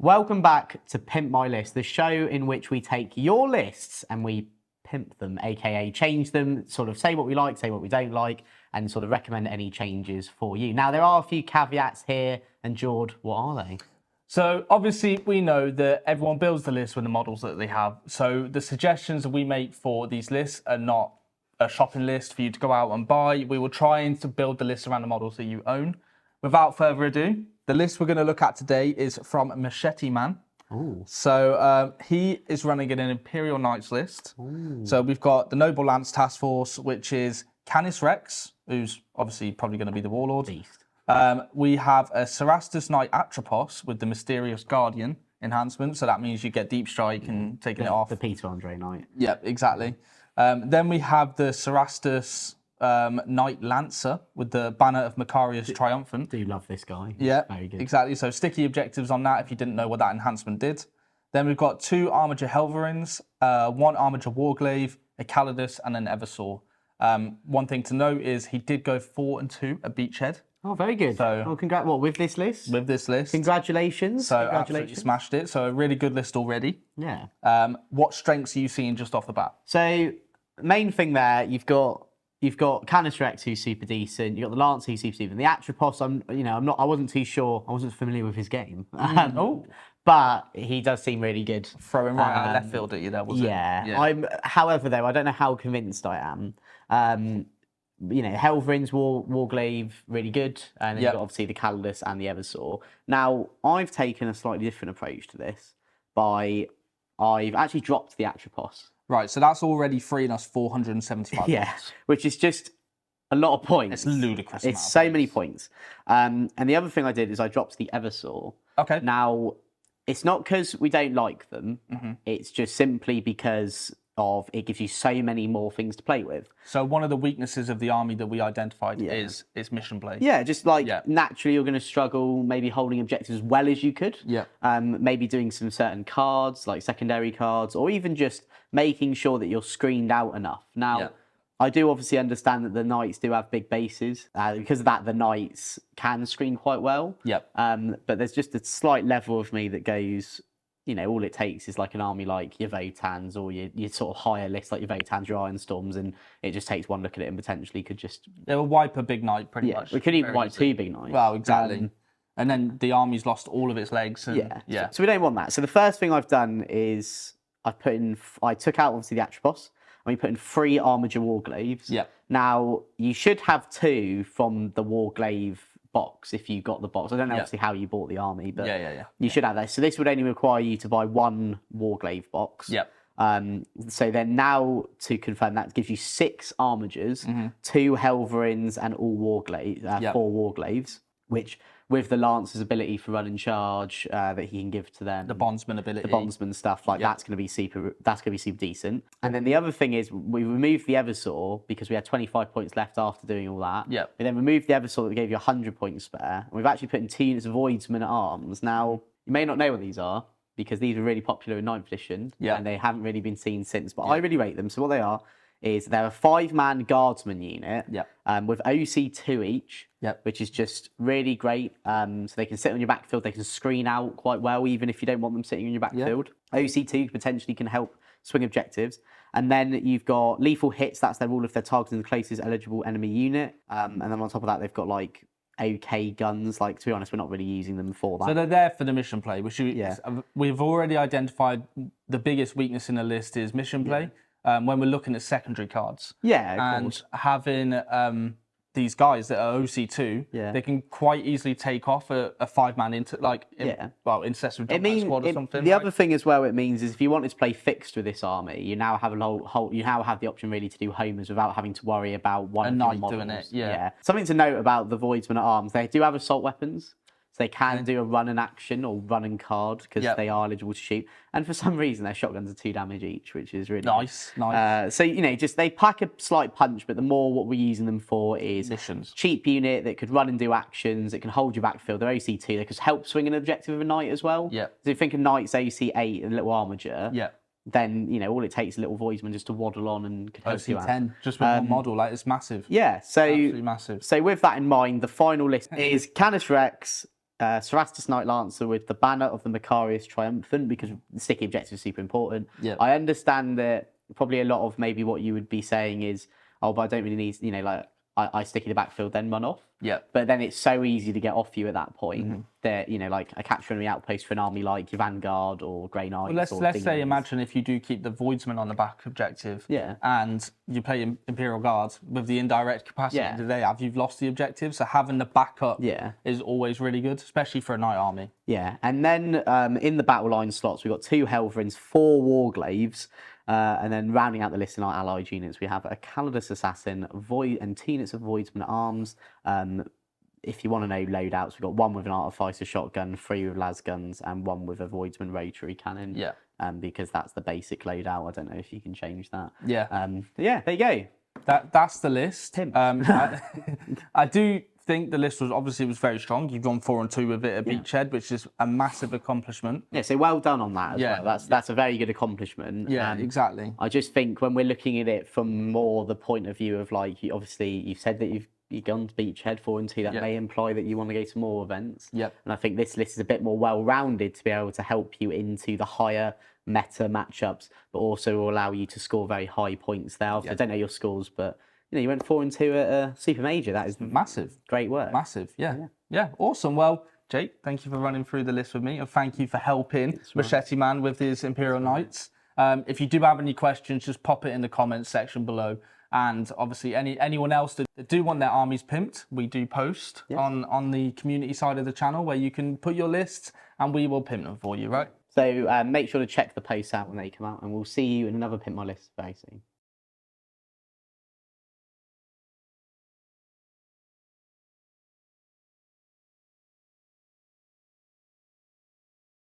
Welcome back to Pimp My List, the show in which we take your lists and we pimp them, aka change them, sort of say what we like, say what we don't like, and sort of recommend any changes for you. Now, there are a few caveats here, and Jord, what are they? So obviously we know that everyone builds the list with the models that they have. So the suggestions that we make for these lists are not a shopping list for you to go out and buy. We will try and to build the list around the models that you own. Without further ado, the list we're going to look at today is from Machete Man. Ooh. So he is running an Imperial Knights list. Ooh. So we've got the Noble Lance Task Force, which is Canis Rex, who's obviously probably going to be the Warlord. Beast. We have a Cerastus Knight Atrapos with the Mysterious Guardian enhancement. So that means you get Deep Strike and taking it off. The Peter Andre Knight. Yep, exactly. Then we have the Cerastus Knight Lancer with the banner of Macharius Triumphant. Do love this guy. Yeah, very good. Exactly. So sticky objectives on that if you didn't know what that enhancement did. Then we've got 2 Armiger Helverins, 1 Armiger Warglaive, a Calidus, and an Eversaw. One thing to note is he did go 4 and 2 at Beachhead. Oh, very good. So, well, with this list? With this list. Congratulations. So absolutely smashed it. So a really good list already. Yeah. What strengths are you seeing just off the bat? So main thing there, you've got Canis Rex, who's super decent. You've got the Lance, who's super decent. The Atrapos, I wasn't too sure. I wasn't familiar with his game. But he does seem really good. Throwing right out of left field at you there, was it? Yeah. However, though, I don't know how convinced I am. Helverin's Warglaive, really good. And then you've got obviously the Calidus and the Eversaw. Now, I've taken a slightly different approach to this I've actually dropped the Atrapos. Right, so that's already freeing us 475 points. Which is just a lot of points. It's ludicrous. It's so many points. And the other thing I did is I dropped the Eversaw. Okay. Now, it's not because we don't like them. It's just simply because of it gives you so many more things to play with. So one of the weaknesses of the army that we identified is mission play. Yeah, just naturally you're going to struggle maybe holding objectives as well as you could. Yeah. Maybe doing some certain cards, like secondary cards, or even just making sure that you're screened out enough. Now, I do obviously understand that the Knights do have big bases. Because of that, the Knights can screen quite well. Yep. But there's just a slight level of me that goes, all it takes is like an army like your Votans or your sort of higher list like your Votans, your Ironstorms, and it just takes one look at it and potentially could just... They will wipe a big Knight pretty much. We could even wipe 2 big Knights. Well, exactly. And then the army's lost all of its legs. And, So we don't want that. So the first thing I've done is I took out obviously the Atrapos, and we put in 3 Armiger Warglaives. Yeah. Now, you should have 2 from the Warglaive box if you got the box. I don't know obviously how you bought the army, but you should have that. So this would only require you to buy 1 Warglaive box. Yep. So then now to confirm that gives you 6 Armigers, 2 Helverins, and all Warglaives, 4 Warglaives, which with the Lance's ability for run and charge that he can give to them, the Bondsman ability, the Bondsman stuff, that's going to be super decent. And then the other thing is we removed the Eversaw because we had 25 points left after doing all that. Yeah. We then removed the Eversaw that gave you 100 points spare. And we've actually put in 2 units of Voidsmen-at-arms. Now, you may not know what these are because these were really popular in 9th edition and they haven't really been seen since, but I really rate them. So what they are is they're a 5-man guardsman unit with OC2 each, which is just really great. So they can sit on your backfield, they can screen out quite well, even if you don't want them sitting on your backfield. OC2 potentially can help swing objectives. And then you've got lethal hits, that's their rule if they're targeting the closest eligible enemy unit. And then on top of that, they've got like okay guns. Like, to be honest, we're not really using them for that. So they're there for the mission play. We've already identified the biggest weakness in the list is mission play. When we're looking at secondary cards. Yeah, and having these guys that are OC2, they can quite easily take off a 5-man intercessive squad or something. The other thing as well it means is if you wanted to play fixed with this army, you now have the option really to do homers without having to worry about one of your models. Doing it. Something to note about the Voidsmen-at-arms, they do have assault weapons. So they can do a run and action or run and card because they are eligible to shoot. And for some reason, their shotguns are 2 damage each, which is really nice. So, just they pack a slight punch, but the more what we're using them for is missions. Cheap unit that could run and do actions. It can hold your backfield. They're OC2. They could help swing an objective of a knight as well. Yeah. So if you think a knight's OC8 and a little Armiger. Yeah. Then all it takes is a little Voidsman just to waddle on and can help you out. OC10, just with one model, it's massive. Yeah, so absolutely massive. So with that in mind, the final list is Canis Rex, Cerastus Knight Lancer with the banner of the Macharius Triumphant, because the sticky objective is super important. Yep. I understand that probably a lot of maybe what you would be saying is, oh, but I don't really need, like, I sticky the backfield, then run off. Yeah. But then it's so easy to get off you at that point that, like a capture enemy outpost for an army like your Vanguard or Grey Knights. Well, let's say, imagine if you do keep the Voidsman on the back objective, and you play Imperial Guard with the indirect capacity that they have, you've lost the objective. So having the backup is always really good, especially for a Knight army. Yeah, and then in the battle line slots, we've got 2 Helverins, 4 Warglaves. And then rounding out the list in our allied units, we have a Calidus Assassin, and 2 units of Voidsmen-at-arms. If you want to know loadouts, we've got 1 with an Artificer shotgun, 3 with las guns, and 1 with a Voidsman rotary cannon. Yeah. Because that's the basic loadout. I don't know if you can change that. Yeah. Yeah, there you go. That's the list. I do think the list was very strong. You've gone 4 and 2 with it at Beachhead, which is a massive accomplishment. Yeah, so well done on that as well. That's a very good accomplishment. Yeah, exactly. I just think when we're looking at it from more the point of view of, like, obviously you've said that you've gone to Beachhead 4 and 2. That may imply that you want to go to more events. Yep. And I think this list is a bit more well-rounded to be able to help you into the higher meta matchups, but also will allow you to score very high points there. I don't know your scores, but you went 4 and 2 at a Super Major. That is massive. Great work. Massive. Yeah. Awesome. Well, Jake, thank you for running through the list with me, and thank you for helping Machete Man with his Imperial Knights. If you do have any questions, just pop it in the comments section below. And obviously, anyone else that do want their armies pimped, we do post on the community side of the channel where you can put your lists, and we will pimp them for you, right? So make sure to check the posts out when they come out, and we'll see you in another Pimp My List very soon.